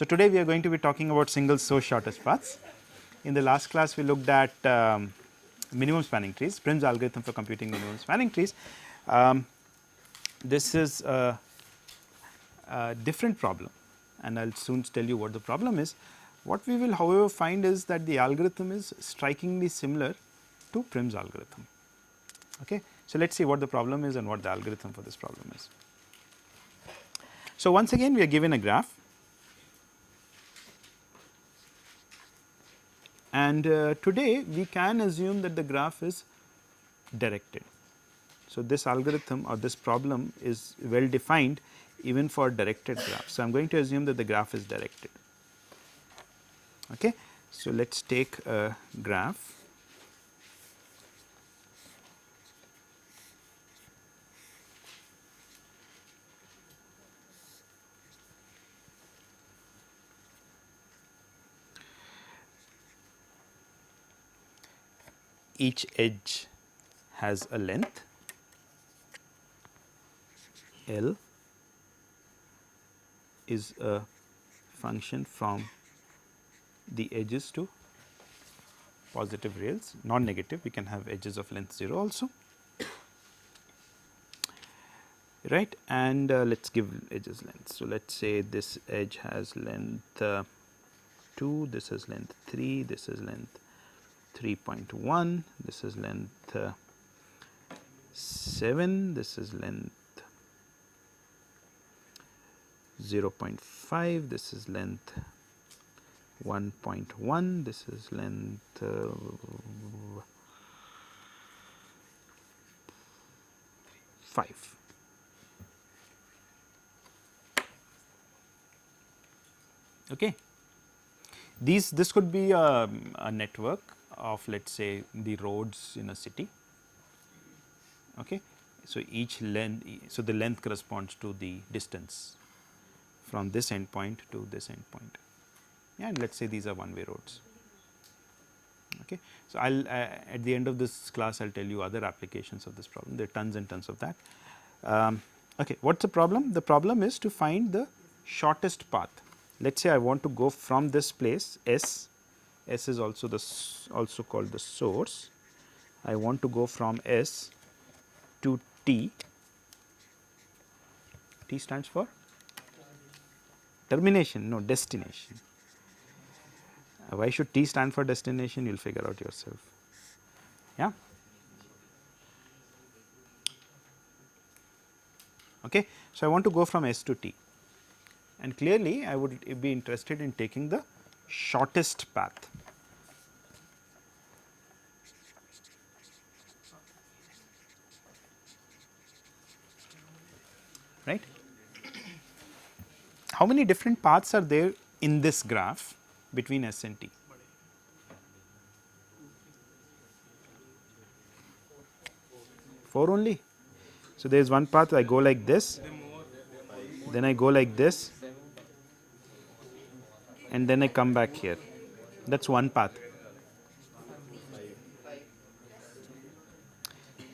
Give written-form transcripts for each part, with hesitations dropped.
So, today we are going to be talking about single source shortest paths. In the last class we looked at minimum spanning trees, Prim's algorithm for computing minimum spanning trees. This is a different problem and I will soon tell you what the problem is. What we will however find is that the algorithm is strikingly similar to Prim's algorithm. Okay. So, let us see what the problem is and what the algorithm for this problem is. So, once again we are given a graph and today we can assume that the graph is directed. So, this algorithm or this problem is well defined even for directed graphs. So, I am going to assume that the graph is directed. Okay. So, let us take a graph . Each edge has a length L is a function from the edges to positive rails, non negative, we can have edges of length 0 also, right, and let us give edges length. So, let us say this edge has length 2, this has length 3, this is length 3.1, this is length 7, this is length 0.5, this is length 1.1, this is length 5. Okay. This could be a network of, let us say, the roads in a city. Okay. So, each length, so the length corresponds to the distance from this end point to this end point, and let us say these are one way roads. Okay. So, I will at the end of this class I will tell you other applications of this problem, there are tons and tons of that. Okay. What is the problem? The problem is to find the shortest path. Let us say I want to go from this place S is also also called the source. I want to go from S to T. T stands for termination, no, destination. Why should T stand for destination? You will figure out yourself. Yeah. Okay. So, I want to go from S to T, and clearly I would be interested in taking the shortest path. Right. How many different paths are there in this graph between S and T? Four only. So, there is one path I go like this, then I go like this, and then I come back here. That is one path,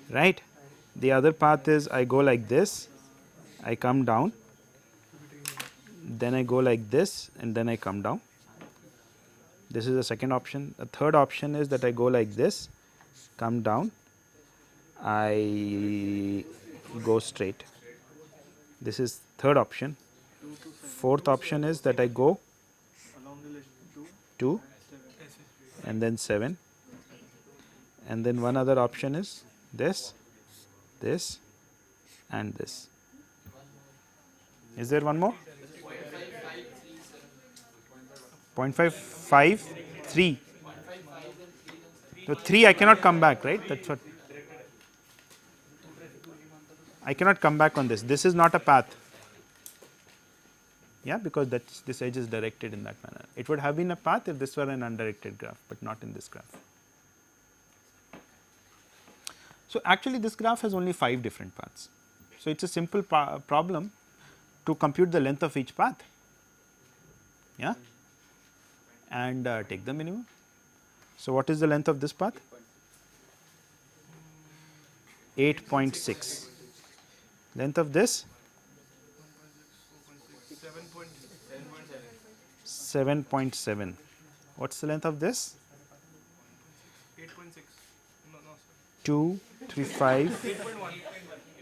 right. The other path is I go like this, I come down, then I go like this and then I come down. This is the second option. The third option is that I go like this, come down, I go straight. This is third option. Fourth option is that I go 2 and then 7, and then one other option is this, this and this. Is there one more? 0.55, 3. So, 3 I cannot come back, right, that is what I cannot come back on this. This is not a path, yeah, because this edge is directed in that manner. It would have been a path if this were an undirected graph, but not in this graph. So, actually this graph has only 5 different paths. So, it is a simple problem to compute the length of each path, yeah, and take the minimum. So, what is the length of this path? 8.6. Length of this 7.7. What's the length of this? 8.6. No, no, sir. 2, 3, 5,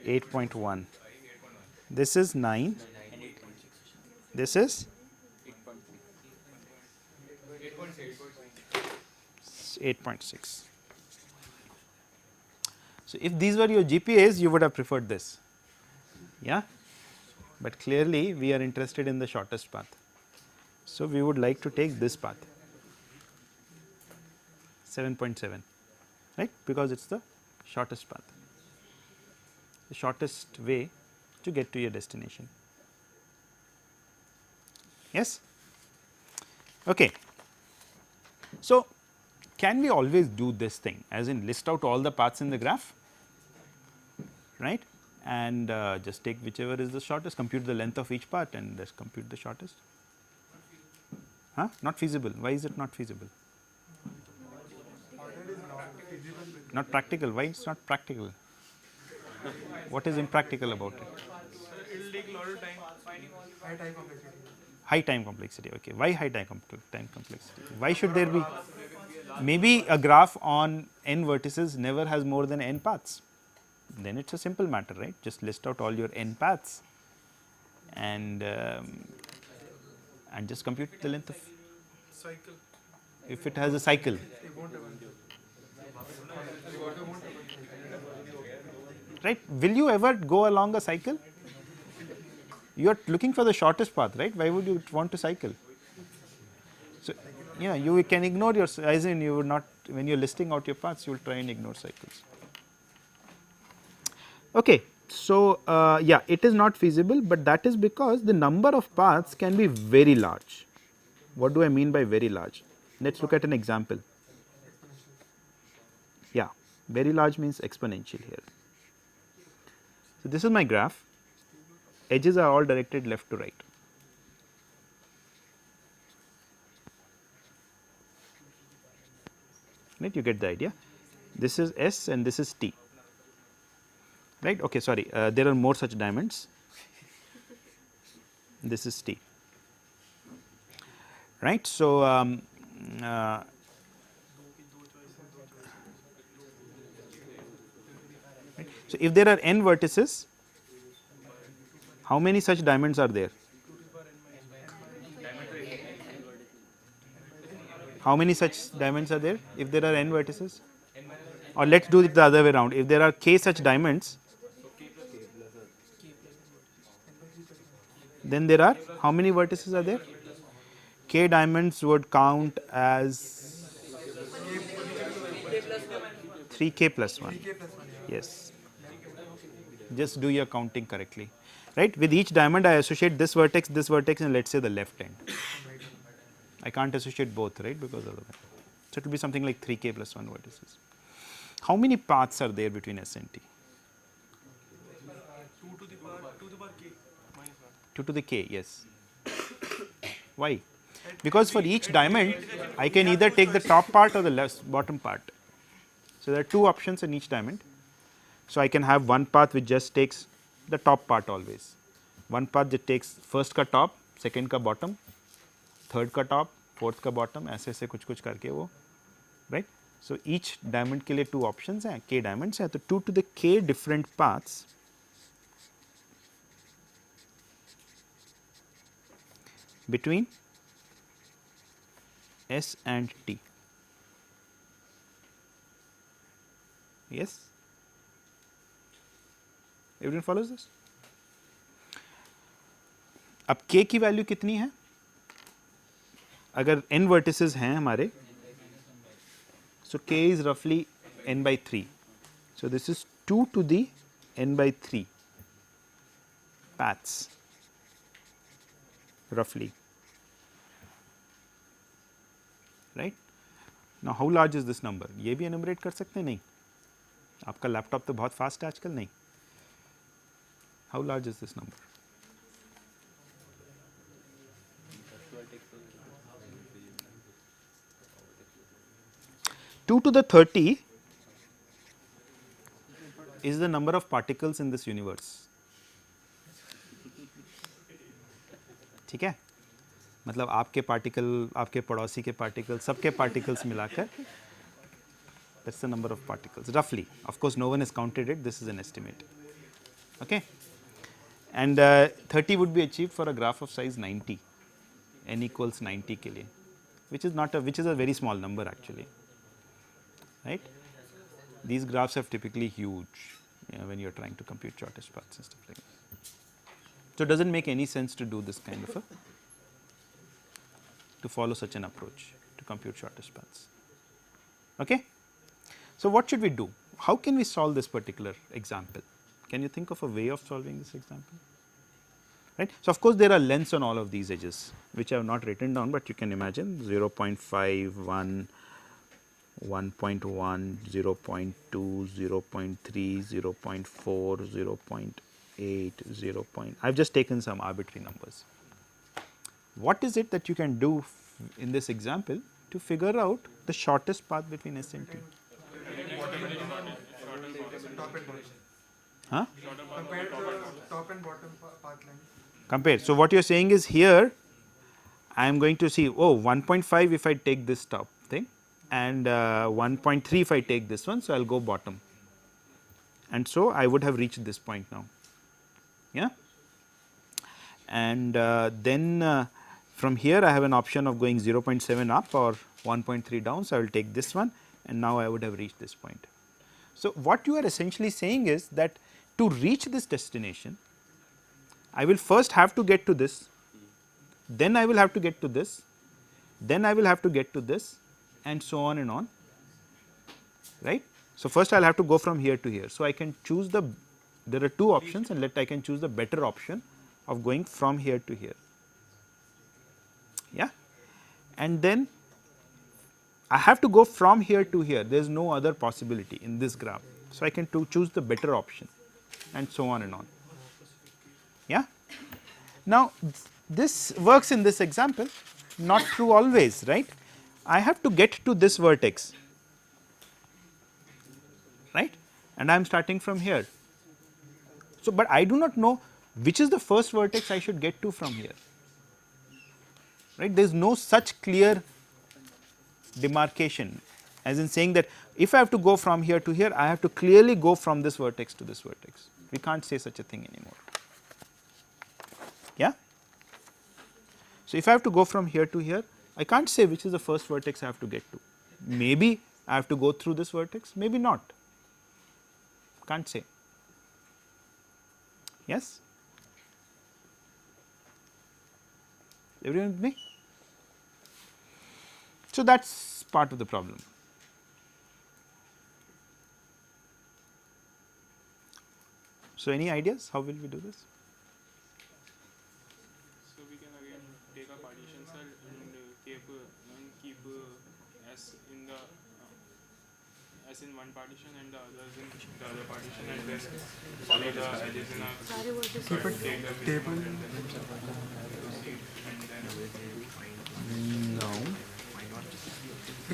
8.1. 8.1. This is 9. This is 8.6. So, if these were your GPAs, you would have preferred this. Yeah, but clearly we are interested in the shortest path. So, we would like to take this path 7.7, right, because it is the shortest path, the shortest way to get to your destination. Yes. Okay. So, can we always do this thing, as in list out all the paths in the graph, right, and just take whichever is the shortest, compute the length of each path and just compute the shortest? Huh? Not feasible. Why is it not feasible? Not practical. Why it's not practical? What is impractical about it? It will take a lot of time. High time complexity. High time complexity. Okay. Why high time complexity? Why should there be? Maybe a graph on n vertices never has more than n paths. Then it's a simple matter, right? Just list out all your n paths and just compute the length of Cycle. if it has a cycle. Right? Will you ever go along a cycle? You are looking for the shortest path, right? Why would you want to cycle? So, you can ignore your, as in you would not, when you are listing out your paths, you will try and ignore cycles. Okay. So, yeah, it is not feasible, but that is because the number of paths can be very large. What do I mean by very large? Let us look at an example. Yeah, very large means exponential here. So, this is my graph, edges are all directed left to right. Right, you get the idea. This is S and this is T. Right, okay, sorry, there are more such diamonds. This is T. Right, so right. So if there are n vertices, how many such diamonds are there? How many such diamonds are there if there are n vertices? Or let us do it the other way around. If there are k such diamonds, then there are how many vertices are there? K diamonds would count as 3k plus 1. Yes. Just do your counting correctly. Right? With each diamond, I associate this vertex, and let us say the left end. I can't associate both, right? Because of that. So it will be something like 3k plus 1 vertices. How many paths are there between S and T? 2 to the power k minus 1. 2 to the k, yes. Why? Because for each diamond, I can either take the top part or the bottom part. So there are two options in each diamond. So I can have one path which just takes the top part always. One path that takes first का top, second का bottom, third का top, fourth का bottom, ऐसे ऐसे कुछ कुछ करके वो, right? So each diamond के लिए two options हैं, k diamonds हैं, तो 2 to the k different paths between S and T. Yes? Everyone follows this? अब k की वैल्यू कितनी है? अगर n vertices हैं हमारे, so k is roughly n by 3. So this is 2 to the n by 3 paths roughly. Right? Now how large is this number? ये भी enumerate कर सकते हैं? नहीं. आपका लैपटॉप तो बहुत फास्ट है आजकल. नहीं. How large is this number? Two to the 30 is the number of particles in this universe. ठीक है? मतलब आपके पार्टिकल, आपके पड़ोसी के पार्टिकल, सबके पार्टिकल्स मिलाकर, that's the number of particles roughly. Of course, no one has counted it, this is an estimate. Okay. And 30 would be achieved for a graph of size 90, n equals 90 के लिए, which is not a, which is a very small number actually, right. These graphs are typically huge, you know, when you are trying to compute shortest paths and stuff like that. So, it does not make any sense to do this kind of a, to follow such an approach to compute shortest paths. Okay. So, what should we do? How can we solve this particular example? Can you think of a way of solving this example? Right. So, of course, there are lengths on all of these edges, which I have not written down, but you can imagine 0.5, 1, 1.1, 0.2, 0.3, 0.4, 0.8, 0. I have just taken some arbitrary numbers. What is it that you can do in this example to figure out the shortest path between S and T? Top and bottom. Huh? Compared to top and bottom path length. Compare. So, what you are saying is here I am going to see, oh, 1.5 if I take this top thing, and 1.3 if I take this one. So, I will go bottom, and so I would have reached this point now. Yeah. And then from here I have an option of going 0.7 up or 1.3 down. So, I will take this one, and now I would have reached this point. So, what you are essentially saying is that to reach this destination, I will first have to get to this, then I will have to get to this, then I will have to get to this, and so on and on, right. So, first I will have to go from here to here. So, I can choose the, there are two options, and I can choose the better option of going from here to here. Yeah. And then I have to go from here to here, there is no other possibility in this graph. So, I can choose the better option, and so on and on. Yeah. Now, this works in this example, not true always, right. I have to get to this vertex, right, and I am starting from here. So, but I do not know which is the first vertex I should get to from here, right. There is no such clear demarcation, as in saying that if I have to go from here to here, I have to clearly go from this vertex to this vertex. We can't say such a thing anymore. Yeah. So, if I have to go from here to here, I can't say which is the first vertex I have to get to. Maybe I have to go through this vertex, maybe not, can't say. Yes. Everyone with me? So, that is part of the problem. So, any ideas how will we do this? So we can again take a partition cell and keep S in the S in one partition and the others in the other partition, and then follow the edges in a Keep a table. No.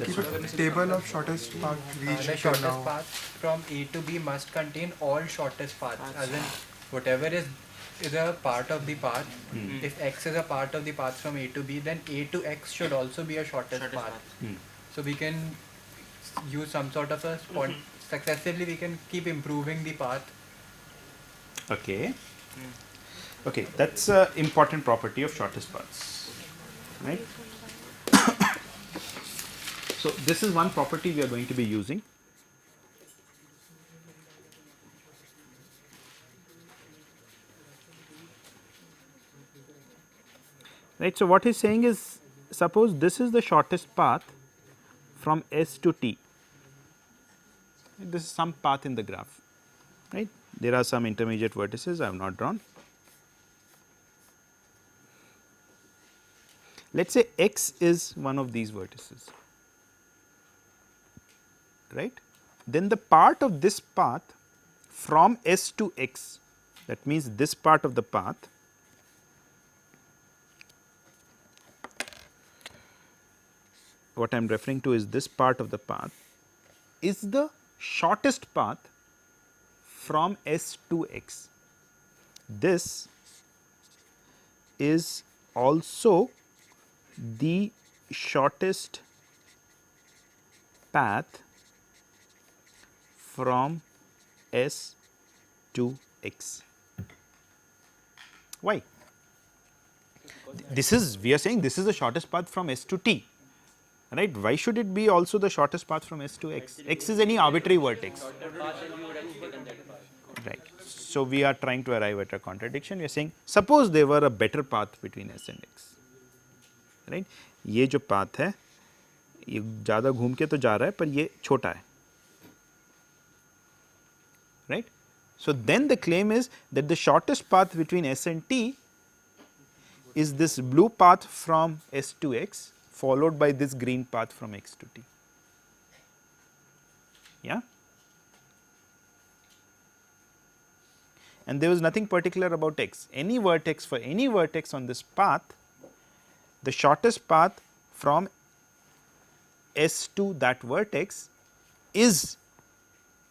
Keep a table of shortest path reached The till shortest now. path from A to B must contain all shortest paths, as in whatever is a part of the path. If X is a part of the path from A to B, then A to X should also be a shortest path. So we can use some sort of a successively we can keep improving the path. Okay. Okay, that is an important property of shortest paths, right. So, this is one property we are going to be using. Right. So, what he is saying is, suppose this is the shortest path from S to T. This is some path in the graph, right. There are some intermediate vertices I have not drawn. Let us say X is one of these vertices, right. Then the part of this path from S to X, that means this part of the path what I am referring to is this part of the path is the shortest path from S to X. This is also the shortest path from S to X. Why? This is, we are saying this is the shortest path from S to T, right? Why should it be also the shortest path from S to X? X is any arbitrary vertex. Right. So we are trying to arrive at a contradiction. We are saying suppose there were a better path between S and X, right? ये जो path है ये ज़्यादा घूम के तो जा रहा है पर ये छोटा है, right? So then the claim is that the shortest path between S and T is this blue path from S to X followed by this green path from X to T. Yeah. And there was nothing particular about X. Any vertex, for any vertex on this path, the shortest path from S to that vertex is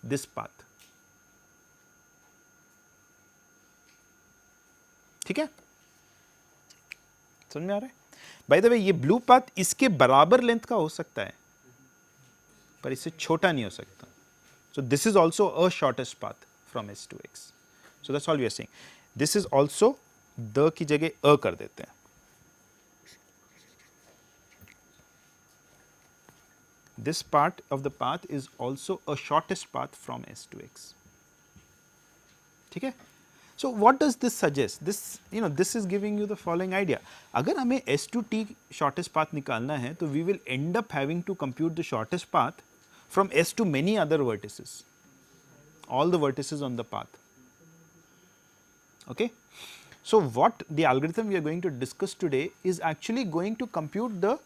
this path. ठीक है, समझ में आ रहा है? By the way ये blue path इसके बराबर length का हो सकता है पर इससे छोटा नहीं हो सकता. So this is also a shortest path from S to X. So that's all we are saying. This is also the की जगह a कर देते हैं. This part of the path is also a shortest path from S to X. ठीक है? So what does this suggest? This, you know, this is giving you the following idea. अगर हमें S to T shortest path निकालना है तो we will end up having to compute the shortest path from S to many other vertices, all the vertices on the path. Okay. So what the algorithm we are going to discuss today is actually going to compute the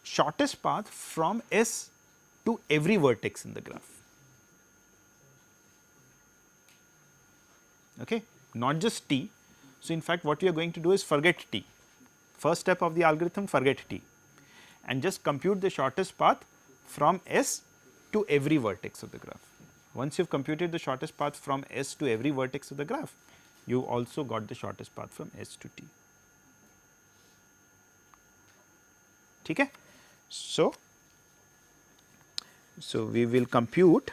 shortest path from S to every vertex in the graph. Okay. Not just T. So in fact what we are going to do is forget T. First step of the algorithm, forget T and just compute the shortest path from S to every vertex of the graph. Once you have computed the shortest path from S to every vertex of the graph, you also got the shortest path from S to T. ठीक है? So we will compute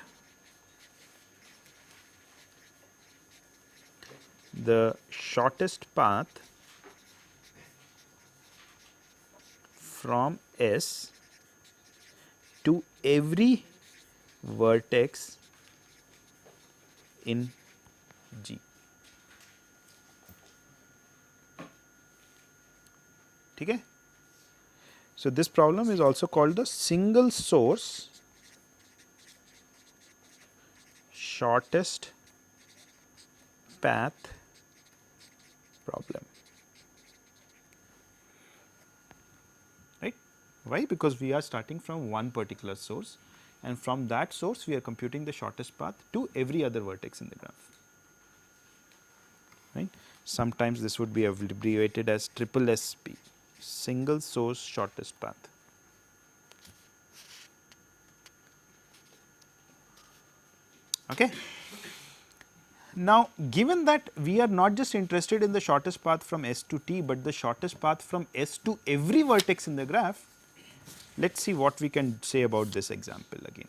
the shortest path from S to every vertex in G. ठीक है? So this problem is also called the single source shortest path problem. Right? Why? Because we are starting from one particular source and from that source we are computing the shortest path to every other vertex in the graph. Right? Sometimes this would be abbreviated as triple SP, single source shortest path. Okay. Now, given that we are not just interested in the shortest path from S to T, but the shortest path from S to every vertex in the graph, let us see what we can say about this example again.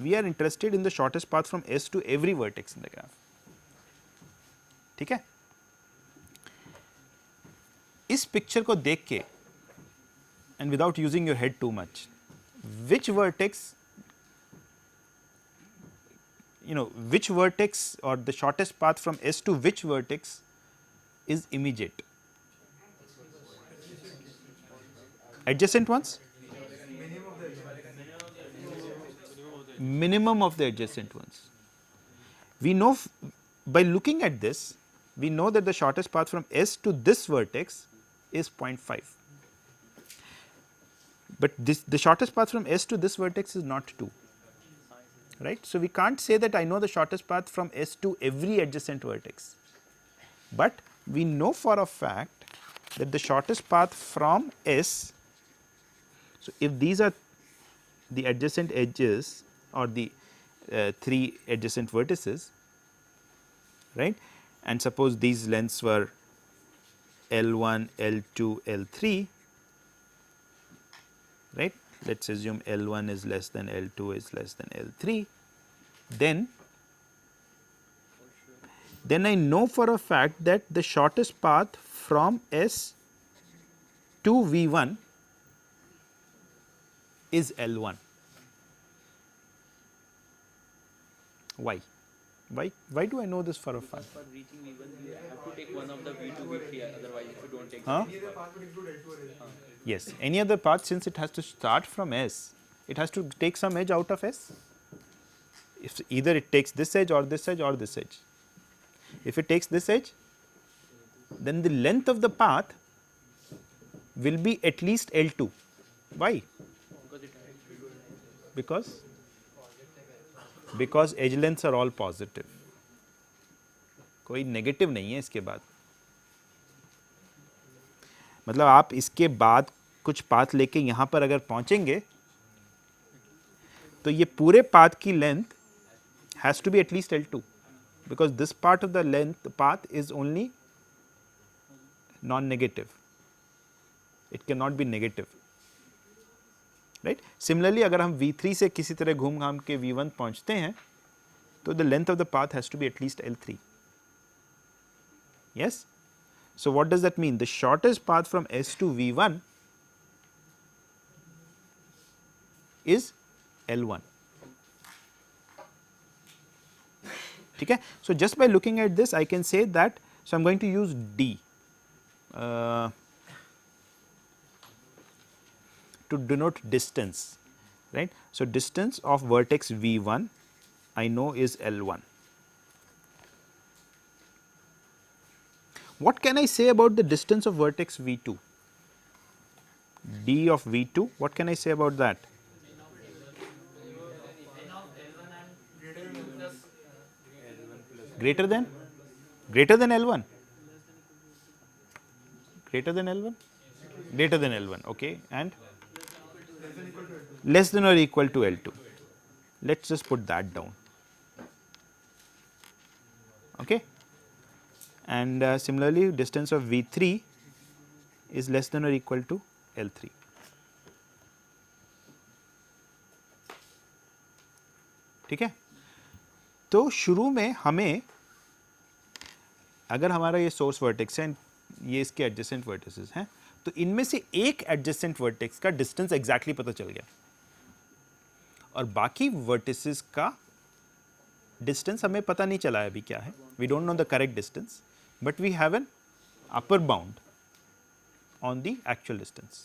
We are interested in the shortest path from S to every vertex in the graph. ठीक है? इस picture को देख के and without using your head too much, which vertex, you know, which vertex or the shortest path from S to which vertex is immediate? Adjacent ones? Minimum of the adjacent ones. We know by looking at this, we know that the shortest path from S to this vertex is 0.5. But the shortest path from S to this vertex is not 2. Right. So we can't say that I know the shortest path from S to every adjacent vertex, but we know for a fact that the shortest path from S, so if these are the adjacent edges or the 3 adjacent vertices, right, and suppose these lengths were L1, L2, L3, right. Let us assume L1 is less than L2 is less than L3, then I know for a fact that the shortest path from S to V1 is L1. Why? Why do I know this for a fact? For reaching V1, you have to take one of the V2, V3, otherwise if you don't take Huh? Yes, any other path, since it has to start from S, it has to take some edge out of S. If either it takes this edge or this edge or this edge. If it takes this edge, then the length of the path will be at least L2. Why? Because edge lengths are all positive. कोई negative नहीं है इसके बाद. मतलब आप इसके बाद कुछ पाथ लेके यहाँ पर अगर पहुँचेंगे तो ये पूरे पाथ की length has to be at least L2, because this part of the length path is only non-negative. It cannot be negative, right. Similarly, अगर हम V3 से किसी तरह घूम घाम के V1 पहुँचते हैं तो the length of the path has to be at least L3. Yes. So, what does that mean? The shortest path from S to V1 is L1. Okay. So, just by looking at this I can say that, so I am going to use D to denote distance, right. So, distance of vertex V1 I know is L1. What can I say about the distance of vertex V2? D of V2, what can I say about that? Greater than L1? Greater than L1? Greater than L1, okay, and less than or equal to L2. Let us just put that down, okay. And similarly, distance of V3 is less than or equal to L3. ठीक है. तो शुरू में हमें, अगर हमारा ये source vertex है, ये इसके एडजेसेंट वर्टिसेस हैं, तो इनमें से एक एडजेसेंट वर्टेक्स का डिस्टेंस एग्जैक्टली पता चल गया और बाकी वर्टिसेस का डिस्टेंस हमें पता नहीं चला है अभी क्या है. We don't know the correct distance, but we have an upper bound on the actual distance.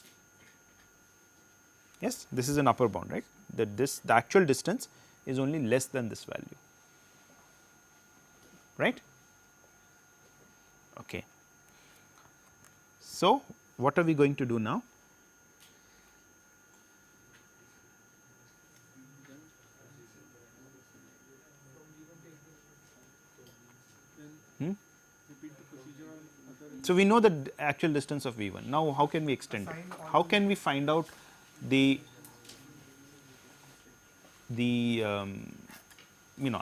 Yes, this is an upper bound, right, that the actual distance is only less than this value, right. Okay. So, what are we going to do now? So, we know the actual distance of V1. Now, how can we extend it? How can we find out the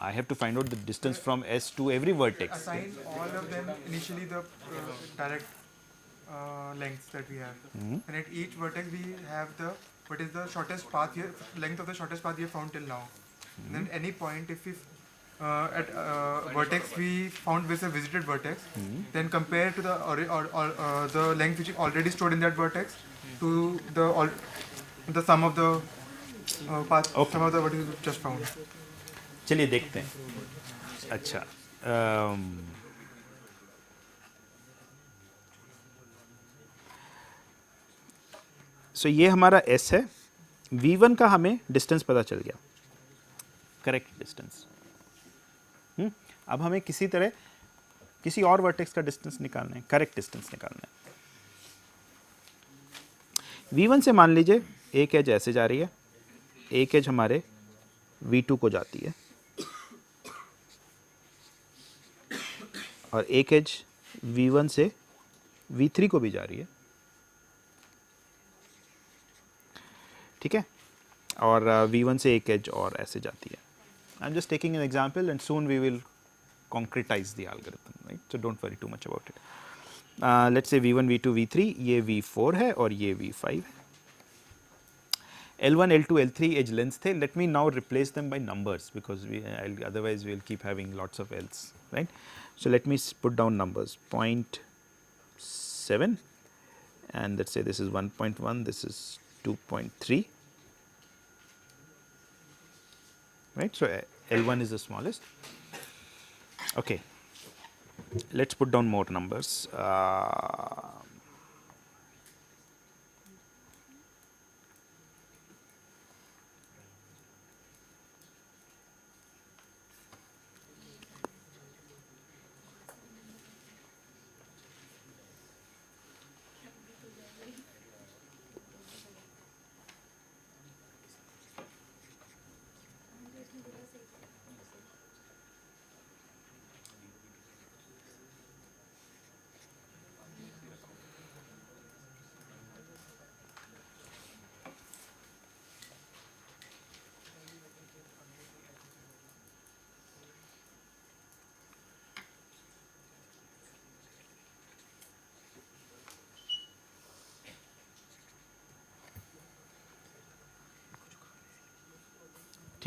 I have to find out the distance from S to every vertex. Assign all of them initially the direct lengths that we have, and at each vertex we have what is the shortest path here, length of the shortest path we have found till now. And then any point, if we at vertex we found with a visited vertex, then compare to the length which is already stored in that vertex to the sum of the path, sum of the vertex we just found. चलिए देखते हैं. अच्छा, सो ये हमारा S है. V1 का हमें distance पता चल गया, करेक्ट डिस्टेंस. अब हमें किसी तरह किसी और वर्टेक्स का डिस्टेंस निकालना है, करेक्ट डिस्टेंस निकालना है. V1 से मान लीजिए एक एज ऐसे जा रही है, एक एज हमारे V2 को जाती है और एक एज V1 से V3 को भी जा रही है. ठीक है, और V1 से एक एज और ऐसे जाती है. I am just taking an example and soon we will concretize the algorithm, right? So don't worry too much about it. Let's say V1, V2, V3, ये V4 है और ये V5 है. L1, L2, L3 edge lengths the. Let me now replace them by numbers, because otherwise we will keep having lots of L's, right. So, let me put down numbers 0.7, and let us say this is 1.1, this is 2.3, right. So, L1 is the smallest. Okay. Let us put down more numbers.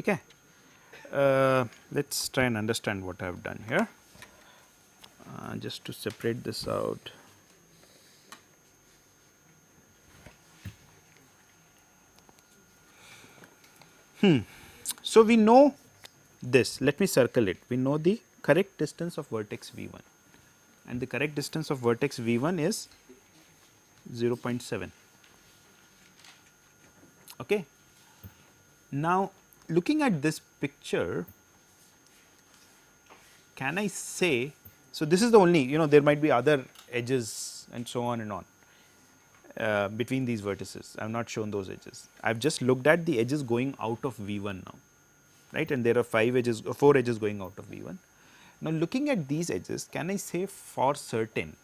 Okay. Let us try and understand what I have done here. Just to separate this out. So, we know this, let me circle it. We know the correct distance of vertex V1, and the correct distance of vertex V1 is 0.7. Okay. Now, looking at this picture, can I say, so this is the only, there might be other edges and so on and on between these vertices. I have not shown those edges. I have just looked at the edges going out of V1 now, right, and there are 4 edges going out of V1. Now, looking at these edges, can I say for certain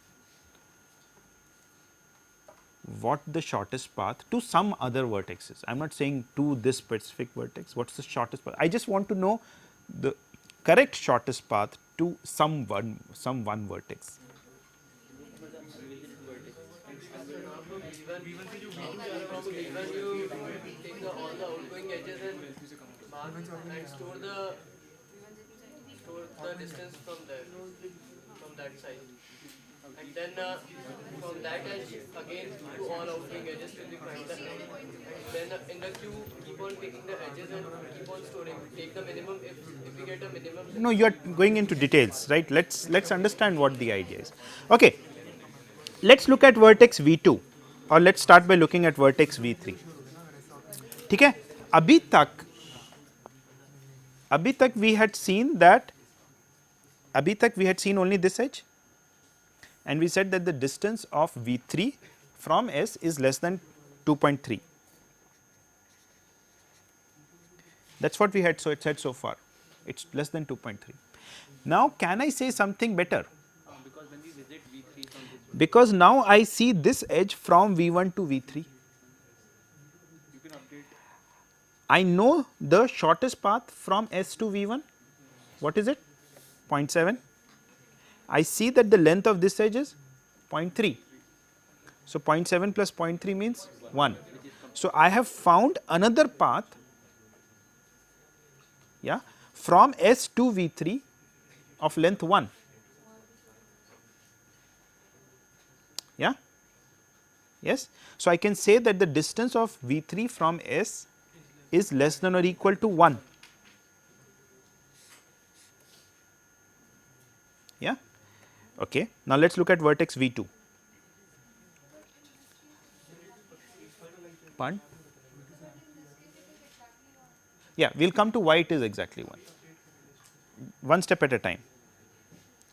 what the shortest path to some other vertexes? I am not saying to this specific vertex, what is the shortest path? I just want to know the correct shortest path to some one vertex. Take all the outgoing edges and mark and store the distance from there, from that side. And then from that edge again to all outgoing edges till we find the end. Then in the queue keep on taking the edges and keep on storing. Take the minimum if we get a minimum. No, you are going into details, right. Let's understand what the idea is. Okay. Let us look at vertex V2, or let us start by looking at vertex V3. ठीक है, अभी तक we had seen only this edge, and we said that the distance of V3 from S is less than 2.3. That is what we had said so far, it is less than 2.3. Now, can I say something better? Because when we visit V3 from this, Because now I see this edge from V1 to V3. you can update. I know the shortest path from S to V1. What is it? 0.7. I see that the length of this edge is 0.3. So, 0.7 plus 0.3 means 1. So, I have found another path, yeah, from S to V3 of length 1. Yeah. Yes. So, I can say that the distance of V3 from S is less than or equal to 1. Yeah. Okay. Now, let us look at vertex V2. Pardon? Yeah, we will come to why it is exactly 1. One step at a time.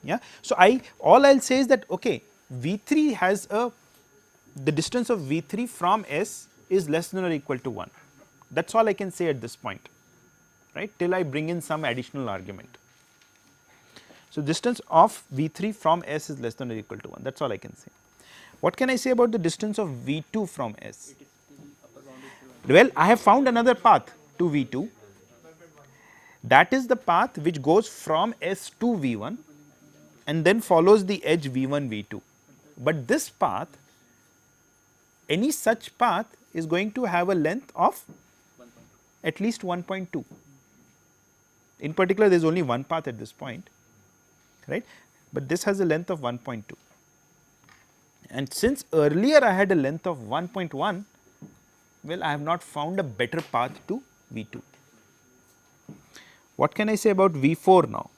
Yeah. So, all I will say is that okay, V3 has the distance of V3 from S is less than or equal to 1. That is all I can say at this point, right, till I bring in some additional argument. So, distance of V3 from S is less than or equal to 1, that is all I can say. What can I say about the distance of V2 from S? Well, I have found another path to V2, that is the path which goes from S to V1 and then follows the edge V1, V2. But this path, any such path is going to have a length of at least 1.2. In particular, there is only one path at this point, right, but this has a length of 1.2. And since earlier I had a length of 1.1, well, I have not found a better path to V2. What can I say about V4 now?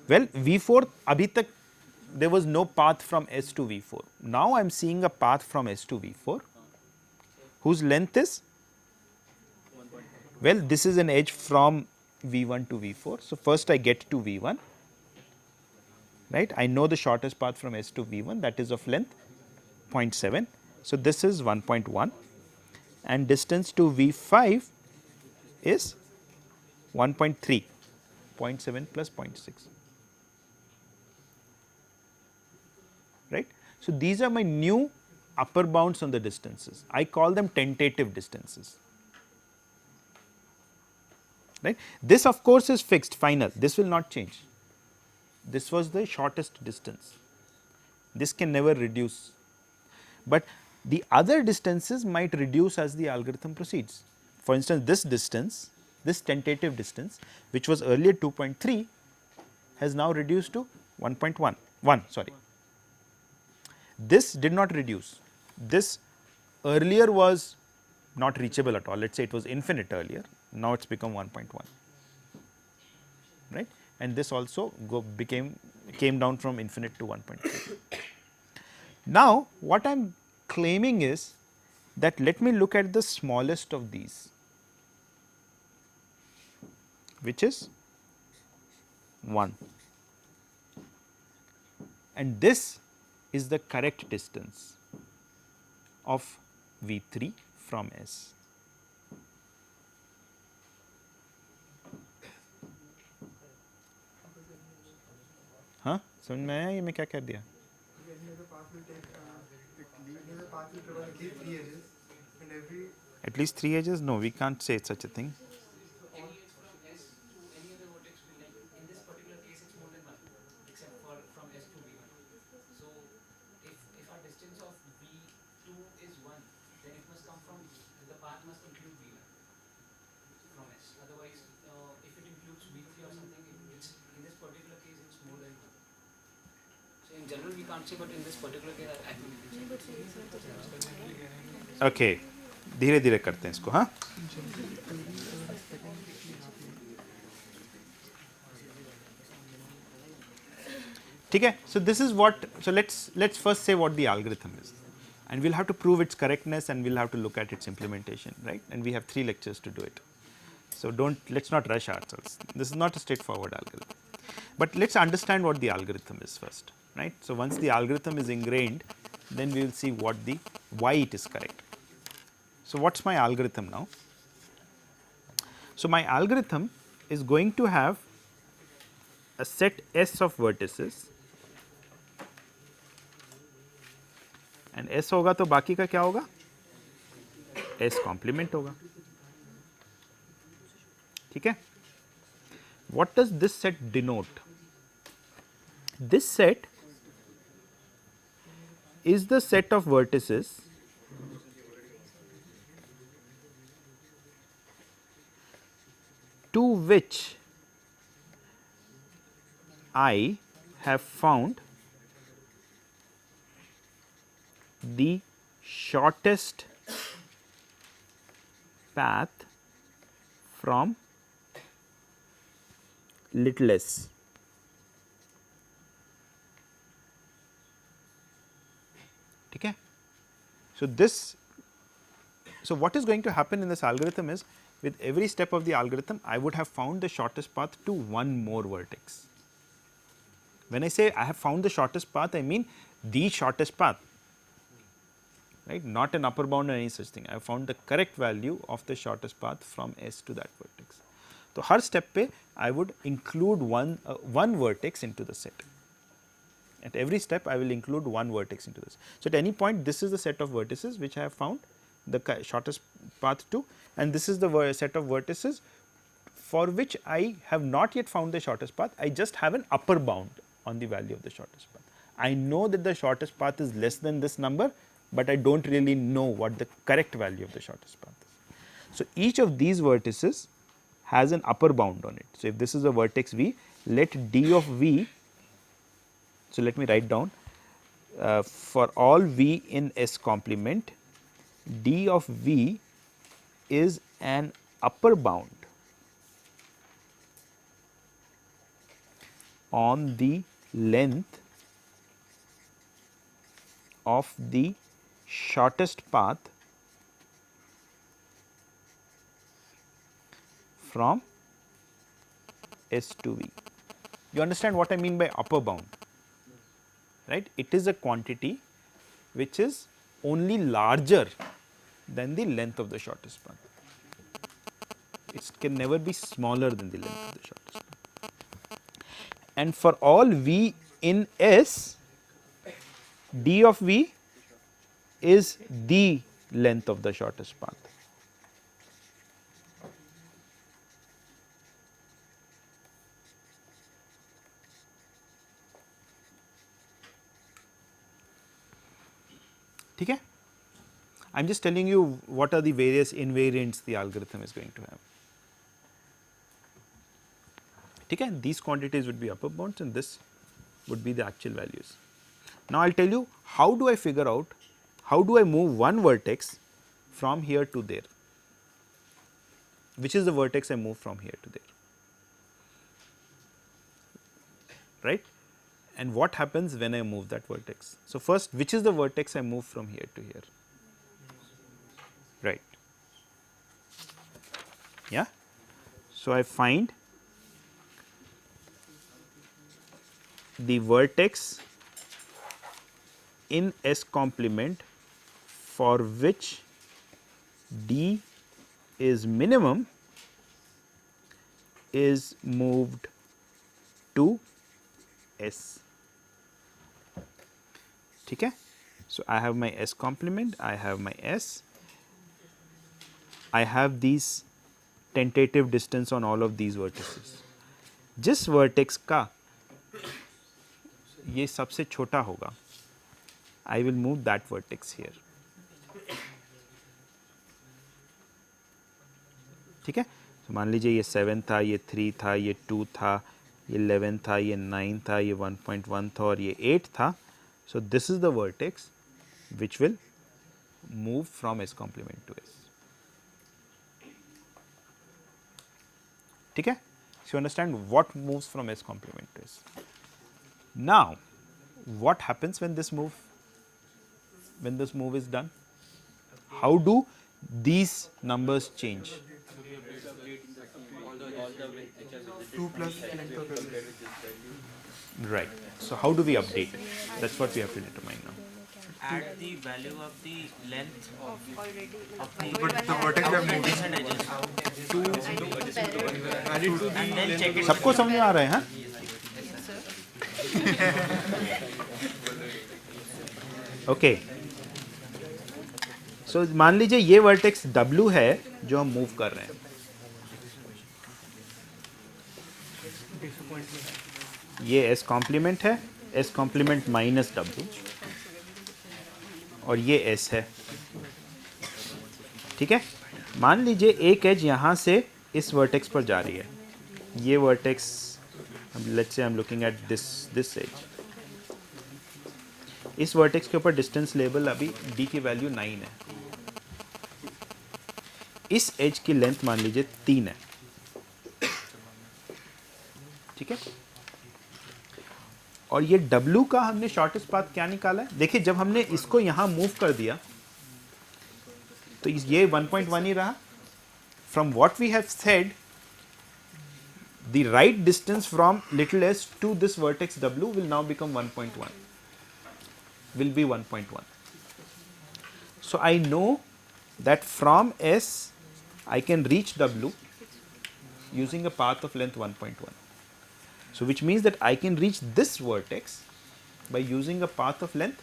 Well, V4, abhi tak there was no path from S to V4. Now I am seeing a path from S to V4 whose length is, well, this is an edge from V1 to V4. So, first I get to V1, right. I know the shortest path from S to V1, that is of length 0.7. So, this is 1.1 and distance to V5 is 1.3, 0.7 plus 0.6. Right. So, these are my new upper bounds on the distances. I call them tentative distances. Right. This of course is fixed, final, this will not change. This was the shortest distance, this can never reduce, but the other distances might reduce as the algorithm proceeds. For instance, this distance, this tentative distance which was earlier 2.3 has now reduced to 1.1, sorry. This did not reduce, this earlier was not reachable at all, let us say it was infinite earlier, now it has become 1.1, right, and this also came down from infinite to 1.3. Now, what I am claiming is that let me look at the smallest of these, which is 1, and this is the correct distance of V3 from S. हाँ समझ में आया ये मैं क्या कह दिया? At least 3 edges? No, we can't say such a thing. General we can't say, but in this particular case I think. Okay, धीरे धीरे करते हैं इसको, हाँ. ठीक है, so this is what, so let's first say what the algorithm is, and we'll have to prove its correctness and we'll have to look at its implementation, right, and we have 3 lectures to do it. So let's not rush ourselves, this is not a straightforward algorithm, but let's understand what the algorithm is first, right. So once the algorithm is ingrained, then we will see why it is correct. So what's my algorithm now? So my algorithm is going to have a set S of vertices, and S होगा तो बाकी का क्या होगा? S complement होगा, ठीक है. What does this set denote? This set is the set of vertices to which I have found the shortest path from little s. Okay. So what is going to happen in this algorithm is, with every step of the algorithm I would have found the shortest path to one more vertex. When I say I have found the shortest path, I mean the shortest path, right, not an upper bound or any such thing. I have found the correct value of the shortest path from S to that vertex. So her step पे I would include one vertex into the set. At every step I will include one vertex into this. So at any point this is the set of vertices which I have found the shortest path to, and this is the set of vertices for which I have not yet found the shortest path. I just have an upper bound on the value of the shortest path. I know that the shortest path is less than this number, but I don't really know what the correct value of the shortest path is. So, each of these vertices has an upper bound on it. So, if this is a vertex V, let d of V, so let me write down for all V in S complement, d of V is an upper bound on the length of the shortest path from S to V. You understand what I mean by upper bound, right? It is a quantity which is only larger than the length of the shortest path. It can never be smaller than the length of the shortest path. And for all V in S, d of V is the length of the shortest path. Okay? I am just telling you what are the various invariants the algorithm is going to have. Okay? These quantities would be upper bounds and this would be the actual values. Now, I will tell you how do I figure out, how do I move one vertex from here to there, which is the vertex I move from here to there, right, and what happens when I move that vertex. So, first which is the vertex I move from here to here, right, yeah. So, I find the vertex in S complement for which d is minimum is moved to S. Okay? So, I have my S complement, I have my S, I have these tentative distance on all of these vertices. जिस vertex का ये सबसे छोटा होगा, I will move that vertex here. ठीक है, तो मान लीजिए ये 7 था, ये 3 था, ये 2 था, ये 11 था, ये 9 था, ये 1.1 था और ये 8 था. So, this is the vertex which will move from S complement to S. ठीक है, so you understand what moves from S complement to S. Now, what happens when this move is done? How do these numbers change? 2 plus length of every. Right. So, how do we update? That is what we have to determine now. Add the value of the length of But the vertex we have moved. adjacent edges and then check it. सबको समझ में आ रहा है? हाँ? Okay, सो मान लीजिए ये vertex W है जो हम मूव कर रहे हैं. ये S कॉम्प्लीमेंट है, S कॉम्प्लीमेंट माइनस W और ये S है. ठीक है, मान लीजिए एक एज यहाँ से इस वर्टेक्स पर जा रही है. ये vertex, let's say I am looking at this edge. इस वर्टेक्स के ऊपर डिस्टेंस लेवल अभी d की वैल्यू 9 है. इस एज की लेंथ मान लीजिए 3 है. ठीक है, और ये W का हमने शॉर्टेस्ट पाथ क्या निकाला है? देखिए, जब हमने इसको यहां मूव कर दिया तो ये 1.1 ही रहा. From what we have said, the right distance from little s to this vertex W will now become 1.1, will be 1.1. So, I know that from S I can reach W using a path of length 1.1. So, which means that I can reach this vertex by using a path of length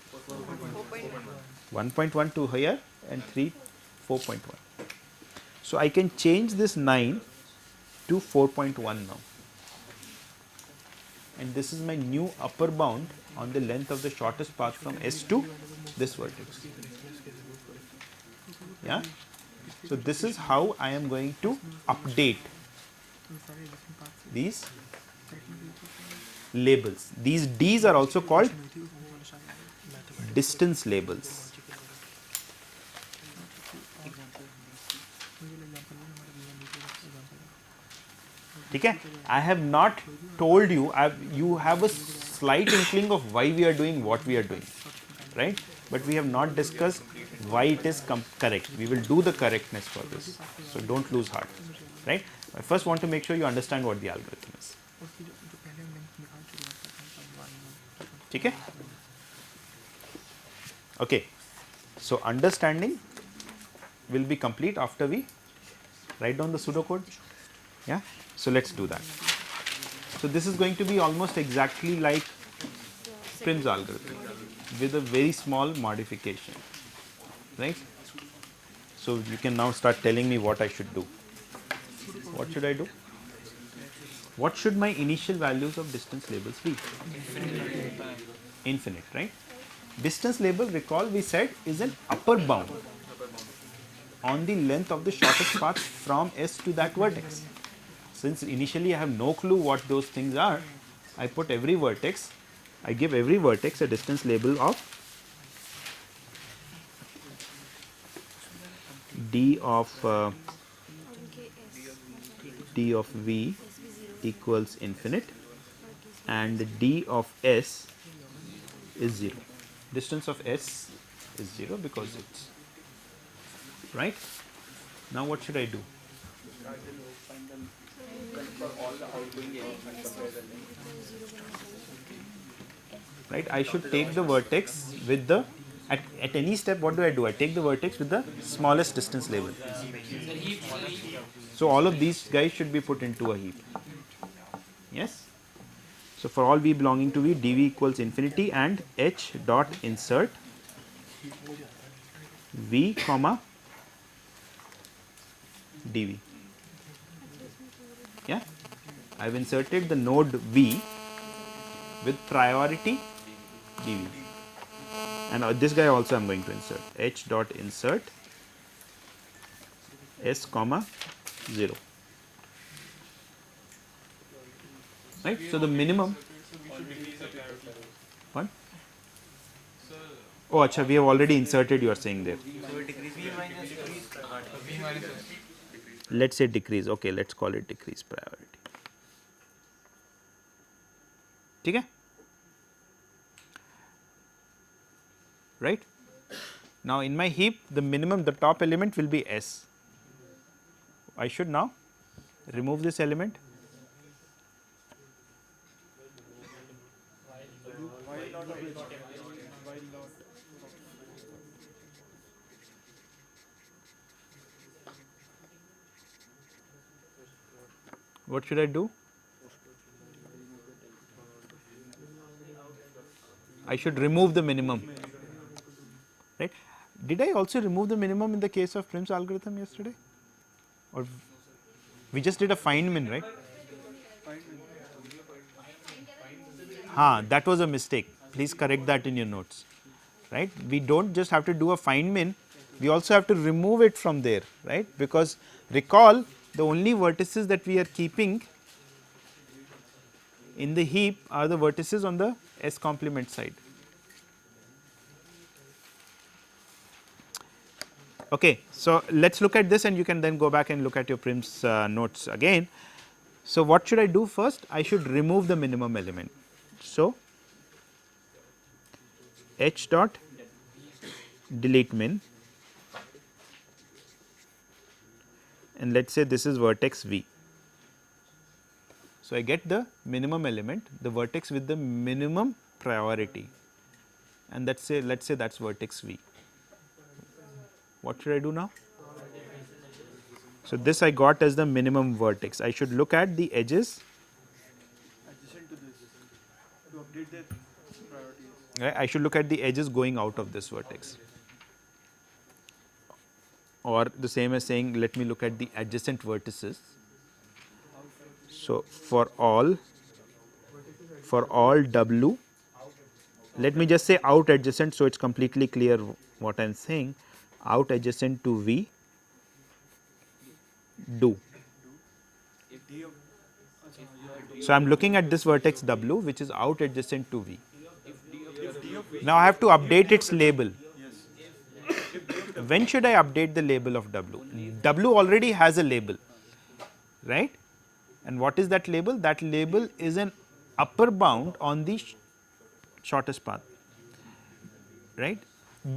1.1 to here and 4.1. So, I can change this 9 to 4.1 now, and this is my new upper bound on the length of the shortest path from S to this vertex. Yeah. So this is how I am going to update these labels. These Ds are also called distance labels. Okay? I have not told you, you have a slight inkling of why we are doing what we are doing, right? But we have not discussed why it is correct. We will do the correctness for this. So don't lose heart, right? I first want to make sure you understand what the algorithm is. Okay? Okay. So understanding will be complete after we write down the pseudocode. Yeah. So let's do that. So this is going to be almost exactly like Prim's algorithm with a very small modification, right? So you can now start telling me what I should do. What should I do? What should my initial values of distance labels be? Infinite, right? Distance label, recall we said, is an upper bound on the length of the shortest path from S to that vertex. Since initially I have no clue what those things are, I put every vertex, I give every vertex a distance label of d of v equals infinite and d of s is 0. Distance of s is 0 because it's right. Now what should I do? Right, I should take the vertex with the at any step. What do? I take the vertex with the smallest distance label. So all of these guys should be put into a heap. Yes. So for all v belonging to v, dv equals infinity and h dot insert v comma dv. Yeah, I've inserted the node v with priority dv, and this guy also I'm going to insert h dot insert s comma 0. Right. So the minimum. What? Oh, acha, we have already inserted. You are saying there. Let's say decrease. Okay, let's call it decrease priority. Okay. Right. Now in my heap, the minimum, the top element will be S. I should now remove this element. What should I do? I should remove the minimum. Right? Did I also remove the minimum in the case of Prim's algorithm yesterday? Or we just did a find min, right? That was a mistake. Please correct that in your notes. Right? We don't just have to do a find min, we also have to remove it from there, right? Because recall, the only vertices that we are keeping in the heap are the vertices on the S complement side. Okay, so let's look at this and you can then go back and look at your Prim's notes again. So what should I do first? I should remove the minimum element. So h dot delete min, and let's say this is vertex v. So I get the minimum element, the vertex with the minimum priority, and let's say that's vertex v. What should I do now? So this I got as the minimum vertex. I should look at the edges. Adjacent to this, to update the priorities. Right? I should look at the edges going out of this vertex. Or the same as saying, let me look at the adjacent vertices. So for all w, let me just say out adjacent so it's completely clear what I'm saying. out adjacent to V do. So I am looking at this vertex W which is out adjacent to V. Now I have to update its label. When should I update the label of W? W already has a label, right? And what is that label? That label is an upper bound on the shortest path, right?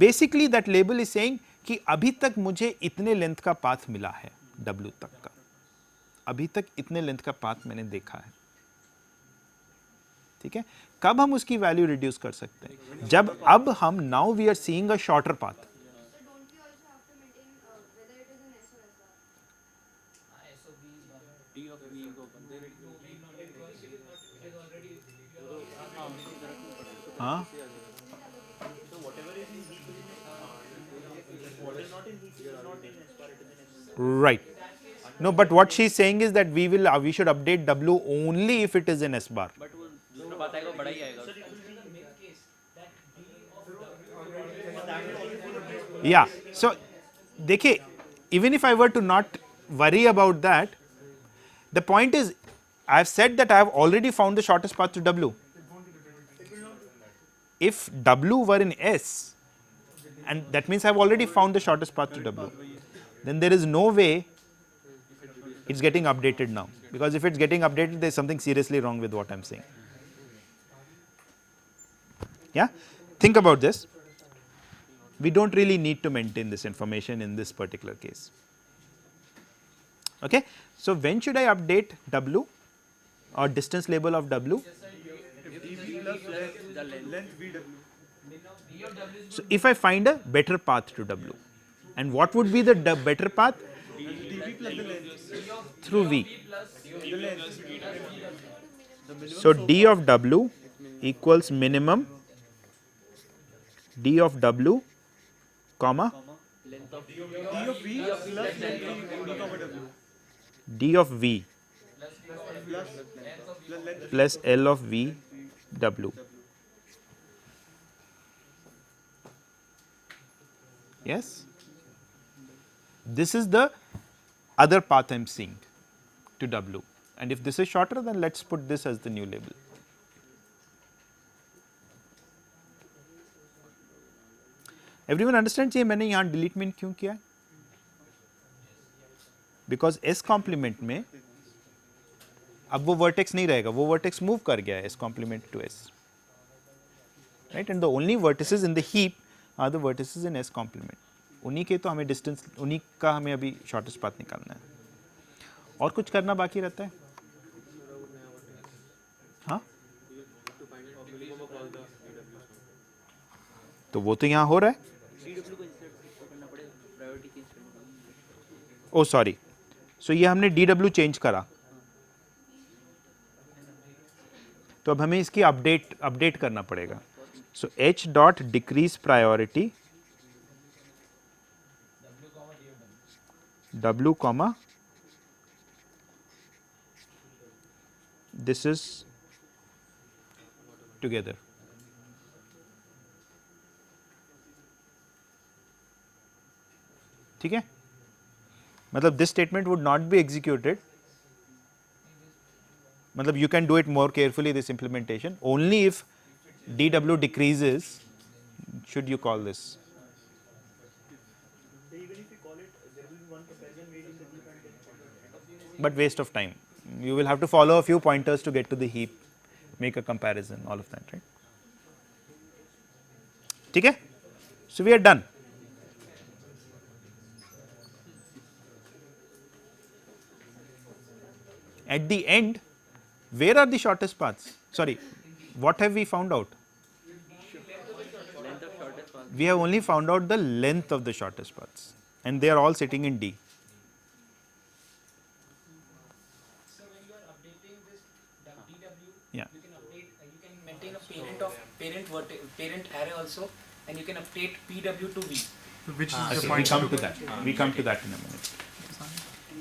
Basically that label is saying कि अभी तक मुझे इतने length का path मिला है W तक का, अभी तक इतने लेंथ का पाथ मैंने देखा है, ठीक है। कब हम उसकी वैल्यू रिड्यूस कर सकते हैं? जब अब हम now we are seeing a shorter path. हाँ, right. No, but what she is saying is that we should update W only if it is in S bar. But वो दूसरा बात आएगा बड़ा ही आएगा। Yeah. So देखिए, even if I were to not worry about that, the point is I have said that I have already found the shortest path to W. If W were in S, and that means I have already found the shortest path to W, then there is no way it's getting updated now, because if it's getting updated, there is something seriously wrong with what I am saying. Yeah, think about this. We don't really need to maintain this information in this particular case. Okay, so when should I update W or distance label of W? So if I find a better path to W, and what would be the better path? Through V. So D of W equals minimum D of W comma D of V plus L of V W. Yes, this is the other path I am seeing to W, and if this is shorter, then let us put this as the new label. Everyone understands ये मैंने यहाँ delete में क्यों किया है? Because S complement में अब वो vertex नहीं रहेगा, वो vertex move कर गया है S complement to S, right? And the only vertices in the heap are the vertices in S complement. उन्हीं के तो हमें distance, उन्हीं का हमें अभी shortest path निकालना है, और कुछ करना बाकी रहता है? हाँ, तो वो तो यहाँ हो रहा है। ओ सॉरी, सो ये हमने DW चेंज करा, तो अब हमें इसकी अपडेट करना पड़ेगा। सो H dot decrease priority W comma this is together. ठीक है, मतलब this statement would not be executed, मतलब you can do it more carefully, this implementation, only if DW decreases should you call this. But waste of time. You will have to follow a few pointers to get to the heap, make a comparison, all of that, right? ठीक है? So we are done. At the end, where are the shortest paths? Sorry, what have we found out? We have only found out the length of the shortest paths, and they are all sitting in D. So when you are updating this DW, Yeah. you can update, you can maintain a parent of parent array also, and you can update PW to V. Which is the Okay, we point. come to that. We come to that in a minute.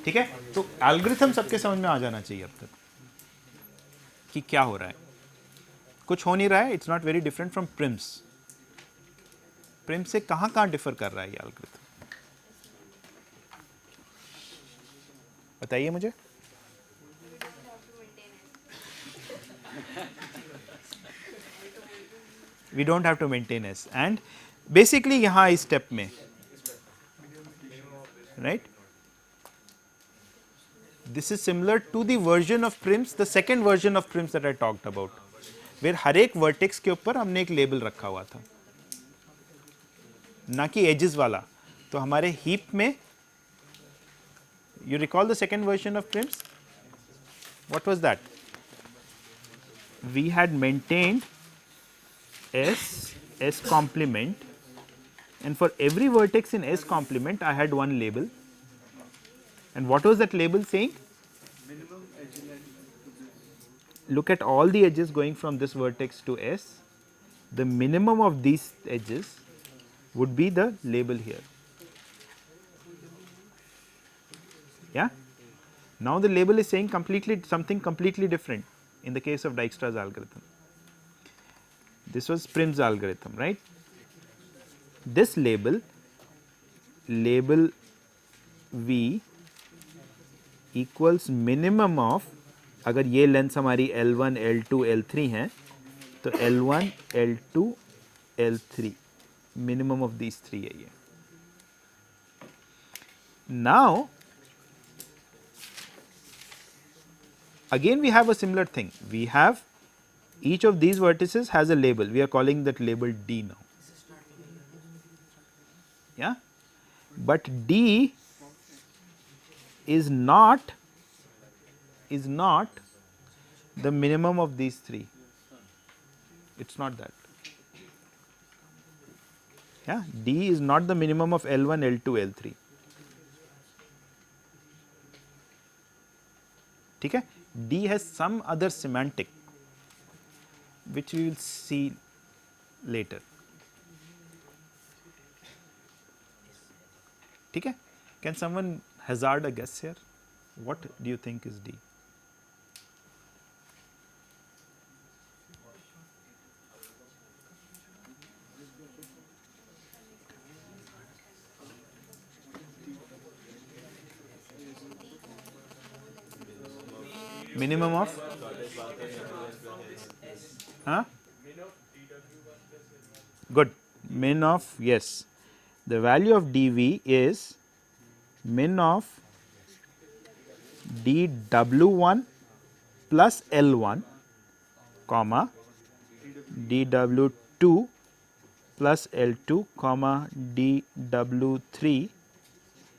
ठीक है, तो algorithm सबके समझ में आ जाना चाहिए अब तक कि क्या हो रहा है। कुछ हो नहीं रहा है, it's not very different from Prim's. Prim's से कहाँ डिफर कर रहा है ये एल्गोरिथम? बताइए मुझे. We don't have to maintain S. And basically यहाँ इस step में, right? This is similar to the version of prims, the second version of prims that I talked about, where हर एक vertex के ऊपर हमने एक label रखा हुआ था, ना कि edges वाला. तो हमारे heap में, you recall the second version of prims? What was that? We had maintained S complement, and for every vertex in S complement I had one label. And what was that label saying? Look at all the edges going from this vertex to S. The minimum of these edges would be the label here. Yeah. Now the label is saying something completely different in the case of Dijkstra's algorithm. This was Prim's algorithm, right? This label V equals minimum of, अगर ये length हमारी L1, L2, L3 हैं, तो L1, L2, L3, minimum of these three है ये. Now, again we have a similar thing. We have each of these vertices has a label. We are calling that label D now. Yeah, but D is not the minimum of these three. It's not that. Yeah, D is not the minimum of L1, L2, L3. ठीक है? D has some other semantic which we will see later. ठीक है? Can someone hazard a guess here? What do you think is D? Minimum of? Huh? Good. Min of, yes. The value of dV is min of dW1 plus L1, comma dW2 plus L2, comma dW3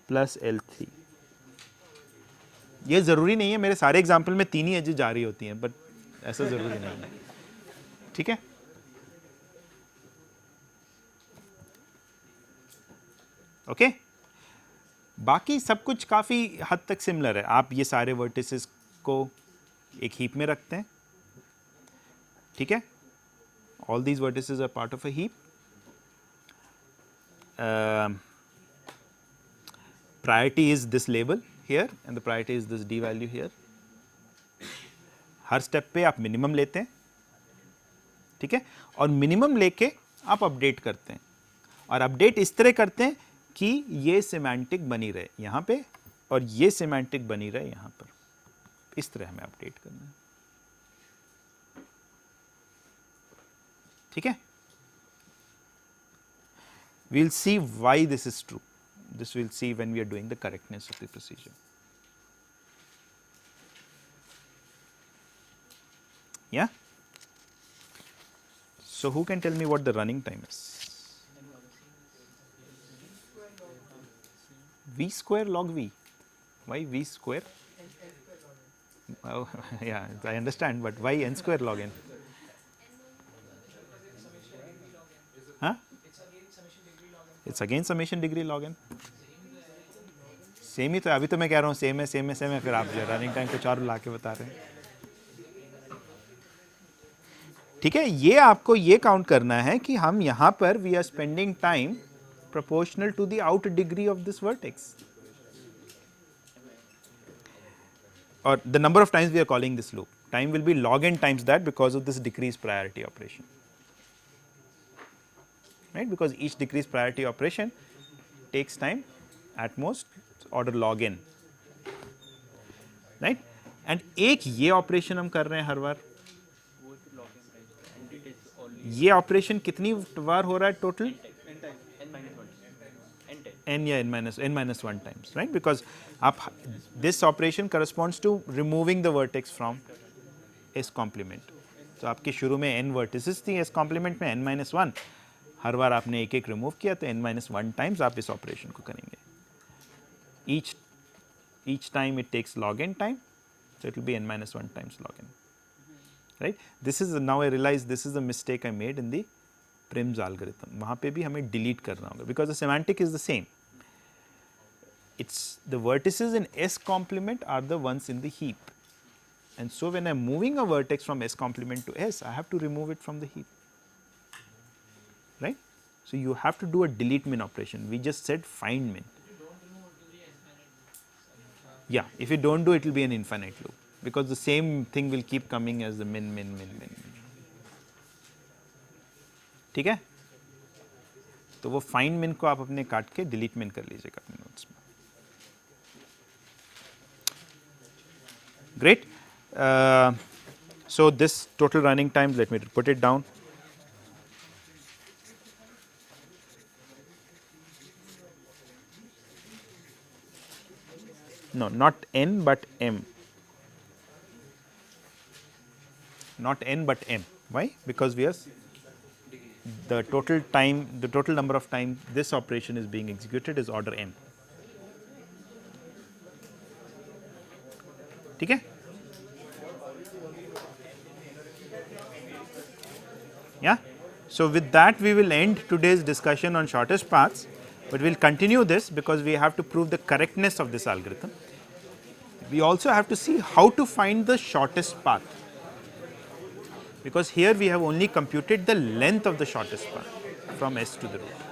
plus L3. ये ज़रूरी नहीं है मेरे सारे example में तीन ही edges जा रही होती हैं, बट ऐसा ज़रूरी नहीं है. ठीक है? ओके, बाकी सब कुछ काफ़ी हद तक सिमिलर है. आप ये सारे वर्टिसेस को एक हीप में रखते हैं. ठीक है? All these vertices are part of a heap. Priority is this label here and the priority is this D value here. हर स्टेप पे आप मिनिमम लेते हैं. ठीक है? और मिनिमम लेके आप अपडेट करते हैं, और अपडेट इस तरह करते हैं कि ये सिमेंटिक बनी रहे यहाँ पे और ये सिमेंटिक बनी रहे यहाँ पर. इस तरह हमें अपडेट करना है. ठीक है? We'll see why this is true. This we'll see when we are doing the correctness of the procedure. Yeah? So who can tell me what the running time is? V square log V. Why V square? Oh, yeah, I understand, but why n square log n? Huh? It's again summation degree log n. Same ही तो, अभी तो मैं कह रहा हूँ same है same है सेम है, फिर आप जो रनिंग टाइम कुछ और ला के बता रहे हैं. ठीक है? ये आपको ये काउंट करना है कि हम यहाँ पर we are spending time proportional to the out degree of this vertex, or the number of times we are calling this loop. Time will be log n times that because of this decreased priority operation, right? Because each decreased priority operation takes time at most order log n. Right and एक ये operation हम कर रहे हैं हर बार, ये operation कितनी बार हो रहा है टोटल, n या n minus 1 times, right? Because this operation corresponds to removing the vertex from S complement. तो आपके शुरू में n vertices थी S complement में n minus 1, हर बार आपने एक एक रिमूव किया तो n minus 1 times आप इस ऑपरेशन को करेंगे. Each time it takes log n time, so it will be n minus 1 times log n. Right? This is now I realize this is the mistake I made in the Prim's algorithm. वहाँ पे भी हमें delete करना होगा because the semantic is the same. It's the vertices in S complement are the ones in the heap, and so when I am moving a vertex from S complement to S, I have to remove it from the heap. Right? So you have to do a delete min operation. We just said find min. Yeah, if you don't do it, will be an infinite loop because the same thing will keep coming as the min. ठीक है, तो वो find मिन को आप अपने काट के डिलीट मिन कर लीजिएगा अपने नोट्स में. Great. So this total running time, let me put it down. No, not n but m. Not n but m. Why? Because we are the total time, the total number of times this operation is being executed is order n. ठीक है? Yeah. So with that we will end today's discussion on shortest paths, but we will continue this because we have to prove the correctness of this algorithm. We also have to see how to find the shortest path, because here we have only computed the length of the shortest path from S to the root.